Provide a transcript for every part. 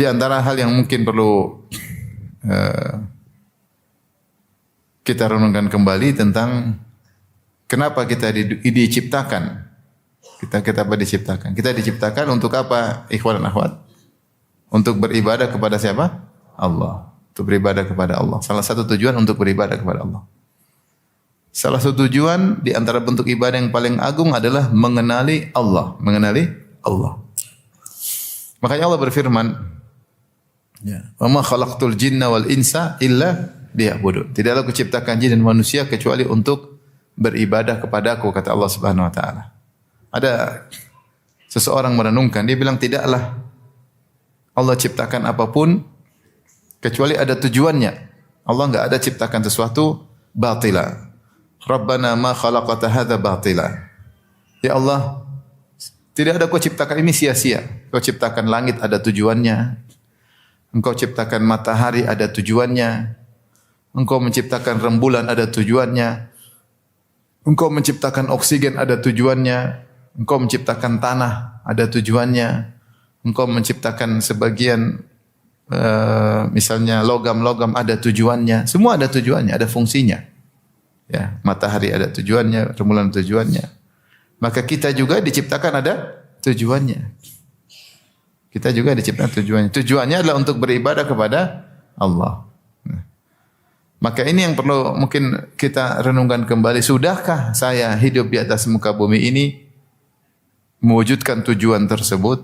Di antara hal yang mungkin perlu kita renungkan kembali tentang kenapa kita diciptakan. Kita apa diciptakan? Kita diciptakan untuk apa, ikhwan dan akhwat? Untuk beribadah kepada siapa? Allah. Untuk beribadah kepada Allah. Salah satu tujuan untuk beribadah kepada Allah. Salah satu tujuan di antara bentuk ibadah yang paling agung adalah mengenali Allah. Mengenali Allah. Makanya Allah berfirman, "Wa ma khalaqtul jinna wal insa illa liya'budun." Tidaklah aku ciptakan jin dan manusia kecuali untuk beribadah kepadaku, kata Allah Subhanahu wa taala. Ada seseorang merenungkan, dia bilang tidaklah Allah ciptakan apapun kecuali ada tujuannya. Allah enggak ada ciptakan sesuatu batila. Rabbana ma khalaqta hadza batila. Ya Allah, tidak ada kau ciptakan ini sia-sia. Kau ciptakan langit ada tujuannya. Engkau ciptakan matahari ada tujuannya. Engkau menciptakan rembulan ada tujuannya. Engkau menciptakan oksigen ada tujuannya. Engkau menciptakan tanah ada tujuannya. Engkau menciptakan sebagian misalnya logam-logam ada tujuannya. Semua ada tujuannya, ada fungsinya. Ya, matahari ada tujuannya, rembulan ada tujuannya. Maka kita juga diciptakan ada tujuannya. Kita juga diciptakan tujuannya. Tujuannya adalah untuk beribadah kepada Allah. Maka ini yang perlu mungkin kita renungkan kembali. Sudahkah saya hidup di atas muka bumi ini mewujudkan tujuan tersebut?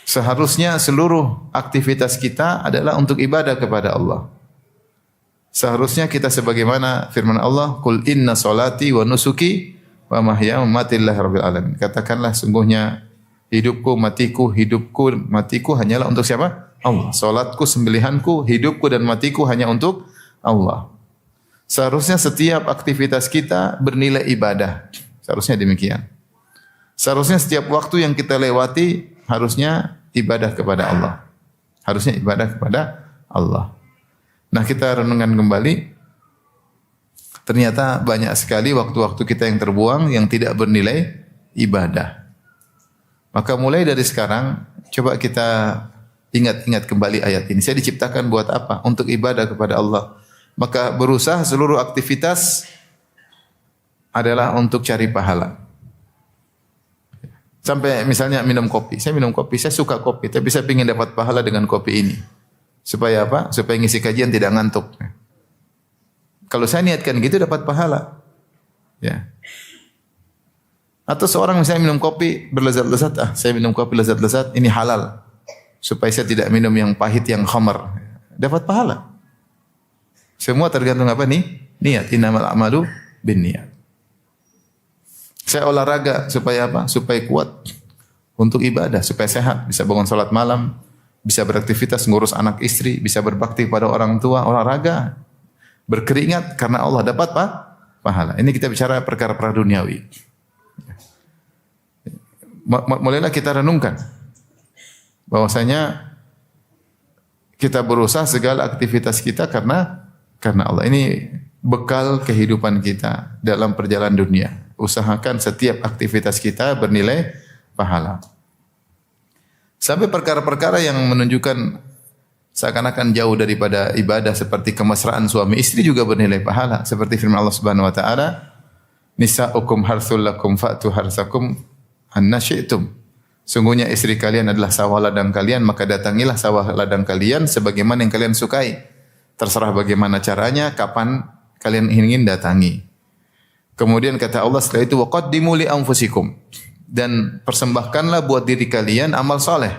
Seharusnya seluruh aktivitas kita adalah untuk ibadah kepada Allah. Seharusnya kita sebagaimana firman Allah, "Qul inna salati wa nusuki wa mahyaya wa mamati lillahi rabbil alamin." Katakanlah sungguhnya hidupku, matiku hanyalah untuk siapa? Allah. Salatku, sembelihanku, hidupku dan matiku hanya untuk Allah. Seharusnya setiap aktivitas kita bernilai ibadah. Seharusnya demikian. Seharusnya setiap waktu yang kita lewati harusnya ibadah kepada Allah. Harusnya ibadah kepada Allah. Nah, kita renungkan kembali. Ternyata banyak sekali waktu-waktu kita yang terbuang yang tidak bernilai ibadah. Maka mulai dari sekarang coba kita ingat-ingat kembali ayat ini. Saya diciptakan buat apa? Untuk ibadah kepada Allah. Maka berusaha seluruh aktivitas adalah untuk cari pahala. Sampai misalnya minum kopi. Saya minum kopi, saya suka kopi, tapi saya ingin dapat pahala dengan kopi ini. Supaya apa? Supaya ngisi kajian tidak ngantuk. Kalau saya niatkan gitu dapat pahala. Ya. Atau seorang misalnya minum kopi berlezat-lezat, saya minum kopi lezat-lezat, ini halal. Supaya saya tidak minum yang pahit, yang khamar. Dapat pahala. Semua tergantung apa nih? Niat. Innamal a'malu binniyat. Saya olahraga supaya apa? Supaya kuat untuk ibadah, supaya sehat, bisa bangun salat malam, bisa beraktivitas ngurus anak istri, bisa berbakti pada orang tua, olahraga, berkeringat karena Allah dapat pahala. Ini kita bicara perkara praduniawi. Mulailah kita renungkan bahwasanya kita berusaha segala aktivitas kita karena Allah. Ini bekal kehidupan kita dalam perjalanan dunia. Usahakan setiap aktivitas kita bernilai pahala. Sampai perkara-perkara yang menunjukkan seakan-akan jauh daripada ibadah seperti kemesraan suami istri juga bernilai pahala. Seperti firman Allah Subhanahu wa taala, "Nisa'ukum harthul lakum fa'tu harthakum anna syi'tum." Sungguhnya istri kalian adalah sawah ladang kalian, maka datangilah sawah ladang kalian sebagaimana yang kalian sukai. Terserah bagaimana caranya, kapan kalian ingin datangi. Kemudian kata Allah setelah itu, waqaddimu li anfusikum, dan persembahkanlah buat diri kalian amal soleh.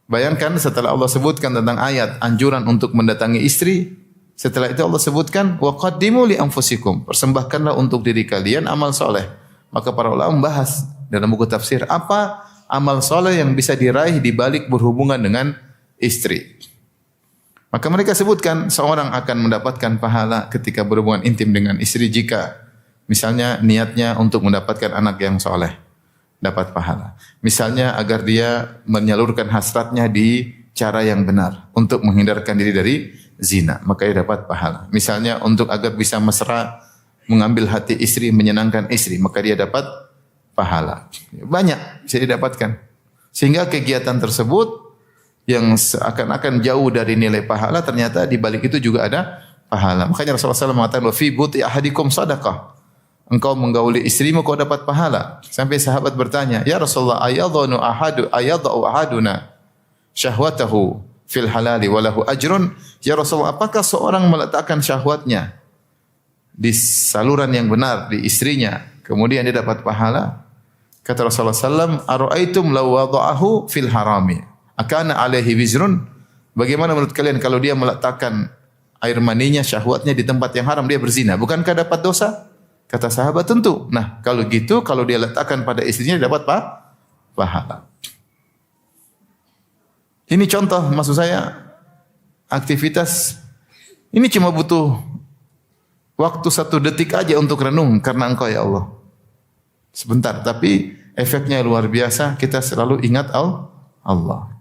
Bayangkan setelah Allah sebutkan tentang ayat anjuran untuk mendatangi istri, setelah itu Allah sebutkan waqaddimu li anfusikum, persembahkanlah untuk diri kalian amal soleh. Maka para ulama membahas dalam buku tafsir apa amal soleh yang bisa diraih di balik berhubungan dengan istri. Maka mereka sebutkan seorang akan mendapatkan pahala ketika berhubungan intim dengan istri jika misalnya niatnya untuk mendapatkan anak yang soleh, dapat pahala. Misalnya agar dia menyalurkan hasratnya di cara yang benar untuk menghindarkan diri dari zina, maka dia dapat pahala. Misalnya untuk agar bisa mesra, mengambil hati istri, menyenangkan istri, maka dia dapat pahala. Banyak bisa didapatkan. Sehingga kegiatan tersebut yang seakan-akan jauh dari nilai pahala, ternyata di balik itu juga ada pahala. Makanya Rasulullah SAW mengatakan, wa fi buti ahadikum sadaqah. Engkau menggauli istrimu, kau dapat pahala. Sampai sahabat bertanya, ya Rasulullah, ayadhanu ahaduna syahwatahu fil halali walahu ajrun. Ya Rasulullah, apakah seorang meletakkan syahwatnya di saluran yang benar, di istrinya, kemudian dia dapat pahala? Kata Rasulullah SAW, ara'aitum law wada'ahu fil harami akana alaihi wizrun. Bagaimana menurut kalian kalau dia meletakkan air maninya, syahwatnya di tempat yang haram, dia berzina, bukankah dapat dosa? Kata sahabat, tentu. Nah, kalau gitu, kalau dia letakkan pada istrinya, dapat pahala. Ini contoh, maksud saya, aktivitas ini cuma butuh waktu 1 detik aja untuk renung karena Engkau ya Allah. Sebentar, tapi efeknya luar biasa. Kita selalu ingat Allah.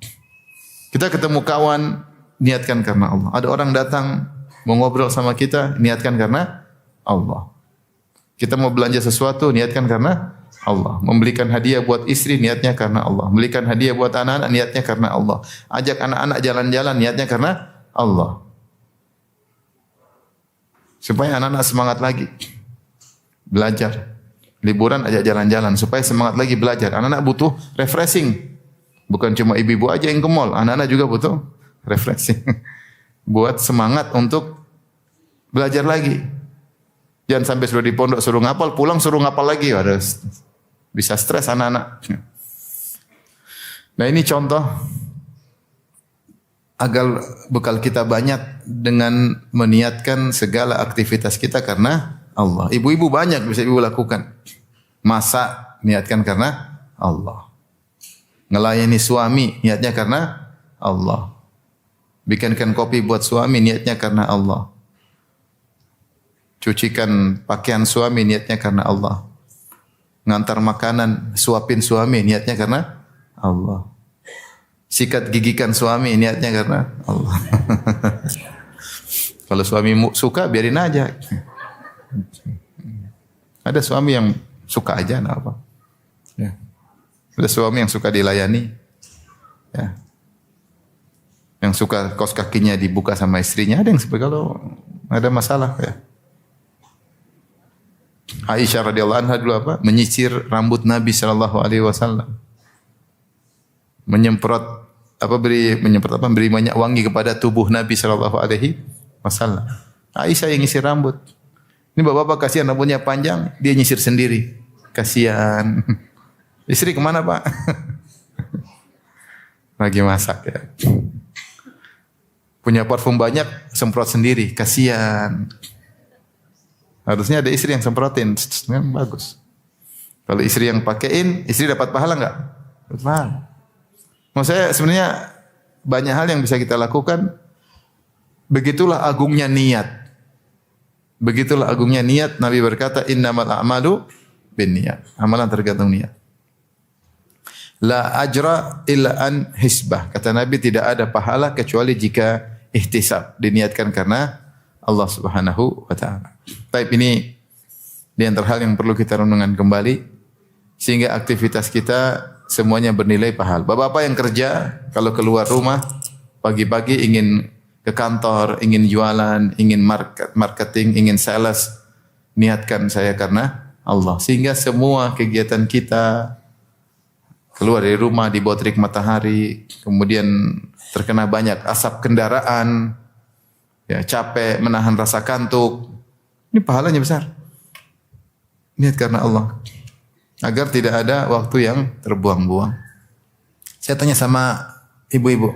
Kita ketemu kawan, niatkan karena Allah. Ada orang datang mau ngobrol sama kita, niatkan karena Allah. Kita mau belanja sesuatu, niatkan karena Allah. Membelikan hadiah buat istri, niatnya karena Allah. Membelikan hadiah buat anak-anak, niatnya karena Allah. Ajak anak-anak jalan-jalan, niatnya karena Allah. Supaya anak-anak semangat lagi belajar. Liburan ajak jalan-jalan supaya semangat lagi belajar. Anak-anak butuh refreshing. Bukan cuma ibu-ibu aja yang ke mall, anak-anak juga butuh refreshing. Buat semangat untuk belajar lagi. Jangan sampai sudah di pondok suruh ngapal, pulang suruh ngapal lagi. Waduh, bisa stres anak-anak. Nah, ini contoh agar bekal kita banyak dengan meniatkan segala aktivitas kita karena Allah. Ibu-ibu banyak bisa ibu lakukan. Masak, niatkan karena Allah. Ngelayani suami, niatnya karena Allah. Bikinkan kopi buat suami, niatnya karena Allah. Cucikan pakaian suami, niatnya karena Allah. Ngantar makanan, suapin suami, niatnya karena Allah. Sikat gigikan suami, niatnya karena Allah. Kalau suami suka, biarin aja. Ada suami yang suka aja, nah apa? Ya. Ada suami yang suka dilayani. Ya. Yang suka kaos kakinya dibuka sama istrinya. Ada yang seperti kalau ada masalah, ya. Aisyah radhiyallahu anha dulu apa? Menyisir rambut Nabi sallallahu alaihi wasallam. Menyemprot beri minyak wangi kepada tubuh Nabi sallallahu alaihi wasallam. Aisyah yang nyisir rambut. Ini bapak-bapak kasihan rambutnya panjang, dia nyisir sendiri. Kasihan. Istri kemana, Pak? Lagi masak ya. Punya parfum banyak, semprot sendiri. Kasihan. Harusnya ada istri yang semprotin, bagus. Kalau istri yang pakein, istri dapat pahala enggak? Dapat pahala. Maksud saya sebenarnya banyak hal yang bisa kita lakukan. Begitulah agungnya niat. Begitulah agungnya niat. Nabi berkata, innamal a'malu binniyat. Amalan tergantung niat. La ajra illa an hisbah. Kata Nabi, tidak ada pahala kecuali jika ihtisab, diniatkan karena Allah Subhanahu wa taala. Baik, ini di antara hal yang perlu kita renungkan kembali sehingga aktivitas kita semuanya bernilai pahala. Bapak-bapak yang kerja kalau keluar rumah pagi-pagi ingin ke kantor, ingin jualan, ingin marketing, ingin sales, niatkan saya karena Allah. Sehingga semua kegiatan kita keluar dari rumah di bawah terik matahari, kemudian terkena banyak asap kendaraan, ya, capek, menahan rasa kantuk. Ini pahalanya besar. Niat karena Allah. Agar tidak ada waktu yang terbuang-buang. Saya tanya sama ibu-ibu,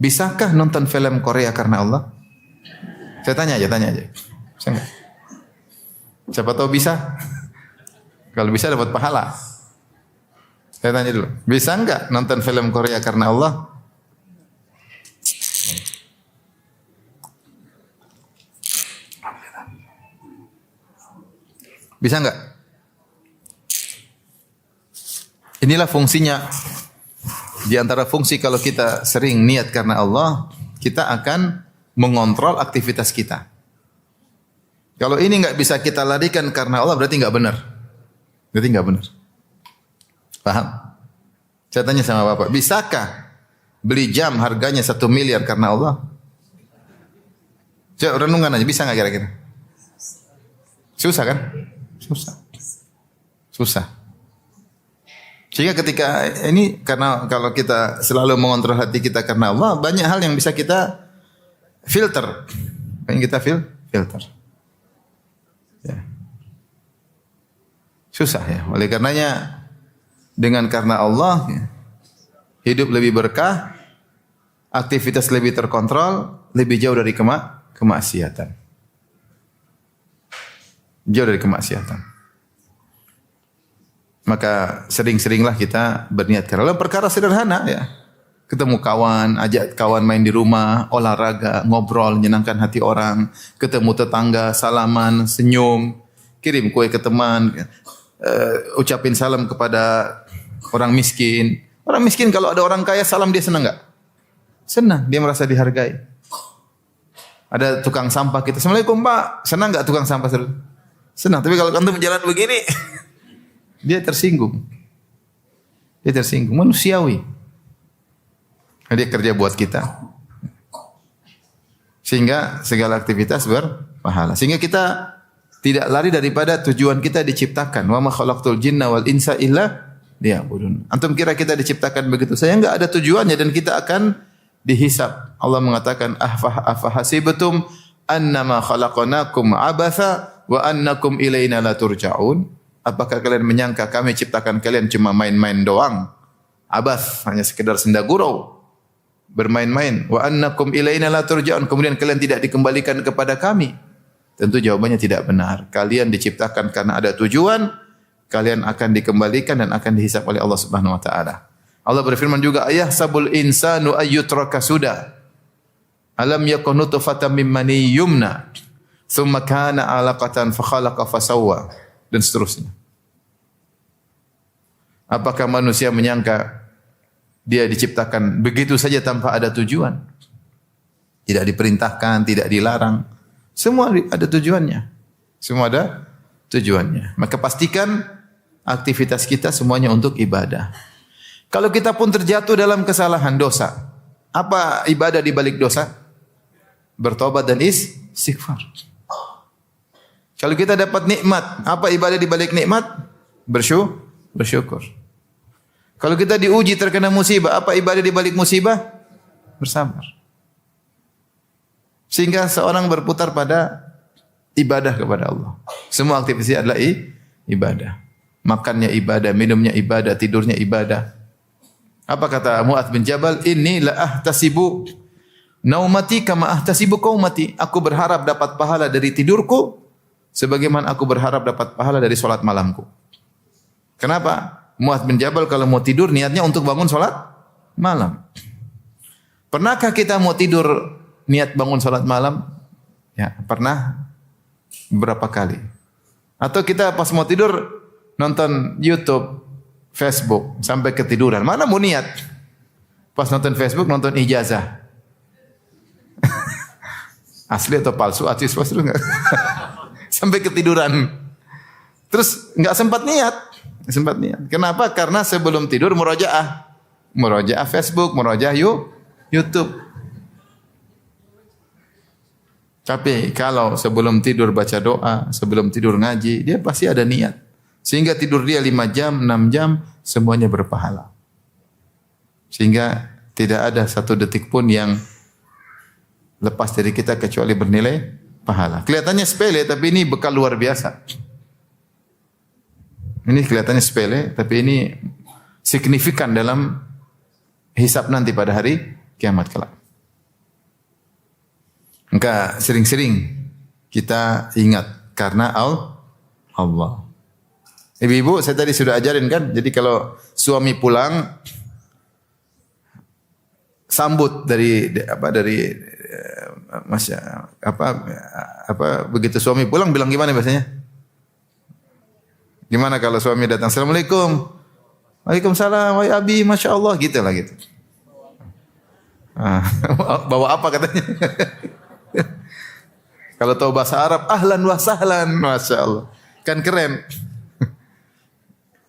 bisakah nonton film Korea karena Allah? Saya tanya aja. Bisa enggak? Siapa tahu bisa. Kalau bisa dapat pahala. Saya tanya dulu, bisa enggak nonton film Korea karena Allah? Bisa enggak? Inilah fungsinya. Di antara fungsi kalau kita sering niat karena Allah, kita akan mengontrol aktivitas kita. Kalau ini enggak bisa kita larikan karena Allah, berarti enggak benar. Berarti enggak benar. Paham? Saya tanya sama Bapak, bisakah beli jam harganya 1 miliar karena Allah? Coba renungan aja, bisa nggak kira-kira? Susah kan? Susah. Susah. Sehingga ketika ini, karena kalau kita selalu mengontrol hati kita karena Allah, banyak hal yang bisa kita filter. Yang kita filter. Ya. Susah ya. Oleh karenanya, dengan karena Allah, ya, hidup lebih berkah, aktivitas lebih terkontrol, lebih jauh dari kemaksiatan. Jauh dari kemaksiatan. Maka sering-seringlah kita berniat karena perkara sederhana ya. Ketemu kawan, ajak kawan main di rumah, olahraga, ngobrol, menyenangkan hati orang, ketemu tetangga, salaman, senyum, kirim kue ke teman, ucapin salam kepada orang miskin. Orang miskin kalau ada orang kaya salam dia senang enggak? Senang, dia merasa dihargai. Ada tukang sampah kita, Assalamualaikum Pak, senang enggak tukang sampah? Senang, tapi kalau antum jalan begini, dia tersinggung. Dia tersinggung, manusiawi. Dia kerja buat kita. Sehingga segala aktivitas berpahala. Sehingga kita tidak lari daripada tujuan kita diciptakan. Wa ma khalaqtul jinna wal insa illa liya'budun. Antum kira kita diciptakan begitu saja? Enggak, ada tujuannya dan kita akan dihisab. Allah mengatakan afahasibatum annama khalaqnakum abatha wa annakum ilaina la turja'un. Apakah kalian menyangka kami ciptakan kalian cuma main-main doang? Abath, hanya sekedar senda gurau, bermain-main. Wa annakum ilaina la turja'un. Kemudian kalian tidak dikembalikan kepada kami. Tentu jawabannya tidak benar. Kalian diciptakan karena ada tujuan, kalian akan dikembalikan dan akan dihisab oleh Allah Subhanahu wa taala. Allah berfirman juga, ayahsabul insanu ayyutraka suda. Alam yakun nutfatan min mani yumna, thumma kana 'alaqatan fa khalaqa fa sawwa, dan seterusnya. Apakah manusia menyangka dia diciptakan begitu saja tanpa ada tujuan? Tidak diperintahkan, tidak dilarang. Semua ada tujuannya. Semua ada tujuannya. Maka pastikan aktivitas kita semuanya untuk ibadah. Kalau kita pun terjatuh dalam kesalahan dosa, apa ibadah di balik dosa? Bertobat dan istighfar. Kalau kita dapat nikmat, apa ibadah di balik nikmat? Bersyukur. Kalau kita diuji terkena musibah, apa ibadah di balik musibah? Bersabar. Sehingga seorang berputar pada ibadah kepada Allah. Semua aktivitas adalah ibadah. Makannya ibadah, minumnya ibadah, tidurnya ibadah. Apa kata Mu'adz bin Jabal? Inni la ahtasibu naumati kama ahtasibu qaumati. Aku berharap dapat pahala dari tidurku sebagaimana aku berharap dapat pahala dari salat malamku. Kenapa? Mu'adz bin Jabal kalau mau tidur niatnya untuk bangun salat malam. Pernahkah kita mau tidur niat bangun salat malam? Ya, pernah berapa kali? Atau kita pas mau tidur nonton YouTube, Facebook sampai ketiduran. Mana mau niat? Pas nonton Facebook nonton ijazah. Asli atau palsu? Asli palsu enggak? Sampai ketiduran. Terus enggak sempat niat. Sempat niat. Kenapa? Karena sebelum tidur murojaah. Murojaah Facebook, murojaah YouTube. Tapi kalau sebelum tidur baca doa, sebelum tidur ngaji, dia pasti ada niat. Sehingga tidur dia 5 jam, 6 jam, semuanya berpahala. Sehingga tidak ada satu detik pun yang lepas dari kita kecuali bernilai pahala. Kelihatannya sepele, tapi ini bekal luar biasa. Ini kelihatannya sepele, tapi ini signifikan dalam hisab nanti pada hari kiamat kelak. Maka sering-sering kita ingat karena Allah. Ibu-ibu, saya tadi sudah ajarin kan, jadi kalau suami pulang sambut dari begitu suami pulang bilang gimana biasanya? Gimana kalau suami datang, Assalamualaikum. Waalaikumsalam, wahai abi, Masya Allah, gitu lah gitu. Bawa apa katanya? Kalau tahu bahasa Arab, ahlan wa sahlan, Masya Allah. Kan keren.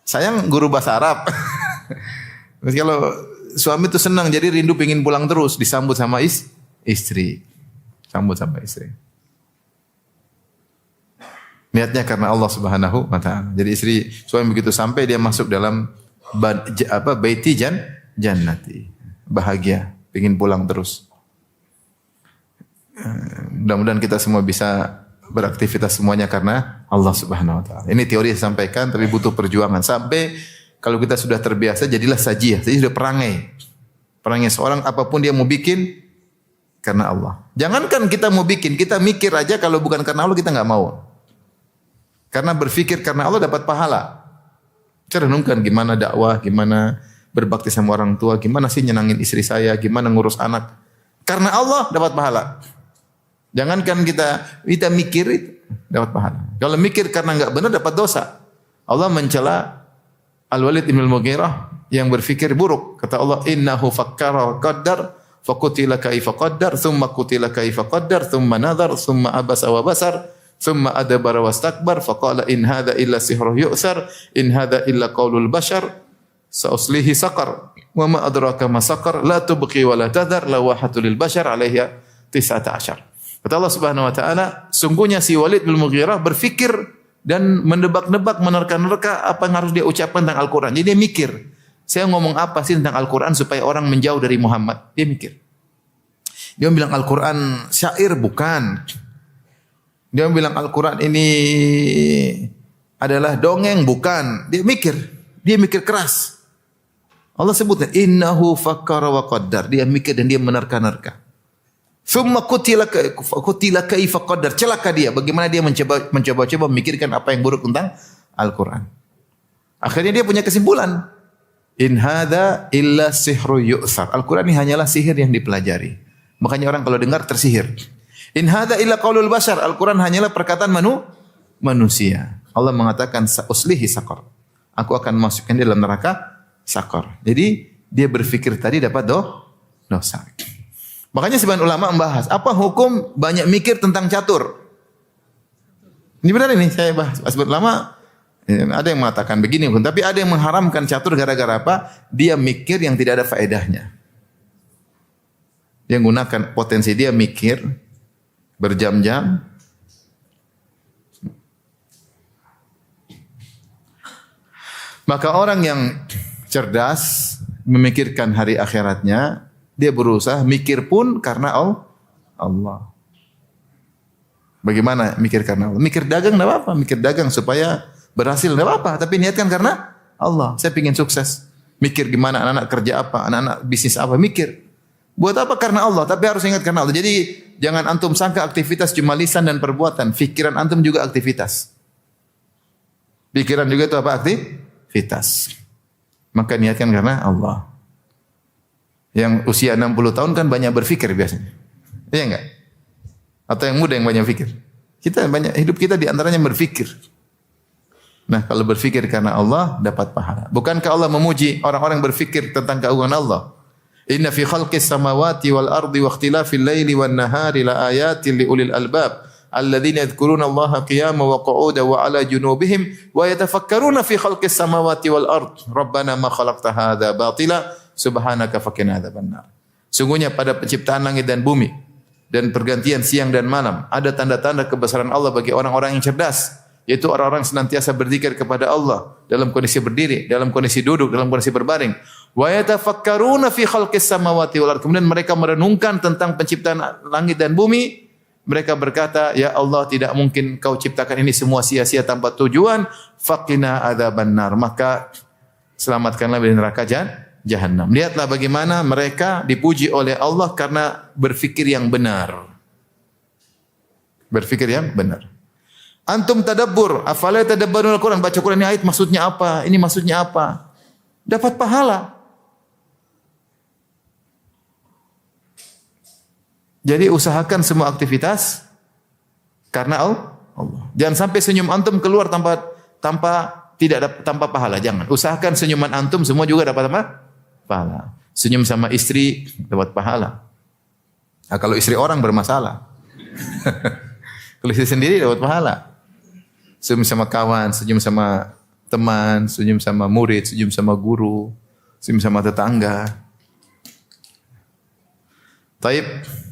Sayang guru bahasa Arab. Kalau suami itu senang, jadi rindu pengen pulang terus, disambut sama istri. Sambut sama istri. Niatnya karena Allah Subhanahu wa taala. Jadi istri suami begitu sampai dia masuk dalam baiti jannati. Bahagia, pengen pulang terus. Mudah-mudahan kita semua bisa beraktivitas semuanya karena Allah Subhanahu wa taala. Ini teori yang saya sampaikan tapi butuh perjuangan sampai kalau kita sudah terbiasa jadilah sajiyah, jadi sudah perangai. Perangai seorang apapun dia mau bikin karena Allah. Jangankan kita mau bikin, kita mikir aja kalau bukan karena Allah kita enggak mau. Karena berpikir karena Allah dapat pahala. Kita renungkan gimana dakwah, gimana berbakti sama orang tua, gimana sih nyenangin istri saya, gimana ngurus anak. Karena Allah dapat pahala. Jangankan kita mikir itu dapat pahala. Kalau mikir karena enggak benar dapat dosa. Allah mencela Al-Walid bin Al-Mughirah yang berfikir buruk. Kata Allah, "Innahu fakkara wa qaddar, faqutila kaifa qaddar, thumma qutila kaifa qaddar, thumma nadhar, thumma abasa wa basar." Thumma adbara wastakbar faqala in hadza illa sihrun yu'sar in hadza illa qaulul bashar sa'uslihi saqar wa ma adraka ma saqar la tubqi wa la tadhar lawahatul lil bashar 'alaiha 19. Kata Allah Subhanahu wa taala, sungguhnya si Walid bin Mughirah berfikir dan mendebak-nebak, menerka-nerka apa yang harus dia ucapkan tentang Al-Qur'an. Jadi dia mikir, saya ngomong apa sih tentang Al-Qur'an supaya orang menjauh dari Muhammad? Dia mikir. Dia bilang Al-Qur'an syair bukan. Dia bilang Al-Quran ini adalah dongeng, bukan. Dia mikir keras. Allah sebutnya, innahu fakkara wa qaddar. Dia mikir dan dia menerka-nerka. Summa qutila kaifa qaddar. Celaka dia, bagaimana dia mencoba-coba memikirkan apa yang buruk tentang Al-Quran. Akhirnya dia punya kesimpulan. In hadza illa sihru yu'sar. Al-Quran ini hanyalah sihir yang dipelajari. Makanya orang kalau dengar tersihir. In hadza illa qaulul bashar. Al-Quran hanyalah perkataan manusia. Allah mengatakan uslihi saqar. Aku akan masukkan dia dalam neraka saqar. Jadi dia berfikir tadi dapat dosa. Makanya sebagian ulama membahas apa hukum banyak mikir tentang catur. Ini benar ini saya bahas. Sebagian ulama ada yang mengatakan begini, tapi ada yang mengharamkan catur gara-gara apa? Dia mikir yang tidak ada faedahnya. Dia gunakan potensi dia mikir berjam-jam. Maka orang yang cerdas memikirkan hari akhiratnya, dia berusaha mikir pun karena Allah. Bagaimana mikir karena Allah? Mikir dagang enggak apa-apa, mikir dagang supaya berhasil enggak apa-apa, tapi niatkan karena Allah. Saya ingin sukses. Mikir gimana anak-anak kerja apa, anak-anak bisnis apa, mikir. Buat apa? Karena Allah, tapi harus ingat karena Allah. Jadi jangan antum sangka aktivitas cuma lisan dan perbuatan. Pikiran antum juga aktivitas. Pikiran juga itu apa? Aktivitas. Maka niatkan karena Allah. Yang usia 60 tahun kan banyak berfikir biasanya. Iya enggak? Atau yang muda yang banyak fikir? Hidup kita diantaranya berfikir. Nah, kalau berfikir karena Allah dapat pahala. Bukankah Allah memuji orang-orang yang berfikir tentang keagungan Allah? Inna fi khalqis samawati wal ardi wa ikhtilafil laili wan nahari la ayatin li ulil albab alladzina yadhkuruna Allaha qiyaman wa qu'udan wa 'ala junubihim wa yatafakkaruna fi khalqis samawati wal ard rabbana ma khalaqta hadza batila subhanaka faqina adzabannar. Sungguhnya pada penciptaan langit dan bumi dan pergantian siang dan malam ada tanda-tanda kebesaran Allah bagi orang-orang yang cerdas, yaitu orang-orang senantiasa berzikir kepada Allah dalam kondisi berdiri, dalam kondisi duduk, dalam kondisi berbaring. Wa yatafakkaruna fi khalqis samawati wal ardh. Kemudian mereka merenungkan tentang penciptaan langit dan bumi. Mereka berkata, ya Allah, tidak mungkin kau ciptakan ini semua sia-sia tanpa tujuan. Faqina adzabannar. Maka selamatkanlah dari neraka Jahannam. Lihatlah bagaimana mereka dipuji oleh Allah karena berfikir yang benar. Berfikir yang benar. Antum tadabbur, afala tadabbarun al-Quran, baca Quran ini ayat maksudnya apa? Ini maksudnya apa? Dapat pahala. Jadi usahakan semua aktivitas karena Allah. Jangan sampai senyum antum keluar tanpa pahala. Jangan. Usahakan senyuman antum semua juga dapat apa? Pahala. Senyum sama istri dapat pahala. Nah, kalau istri orang bermasalah. Kalau istri sendiri dapat pahala. Senyum sama kawan, senyum sama teman, senyum sama murid, senyum sama guru, sama tetangga. Taib.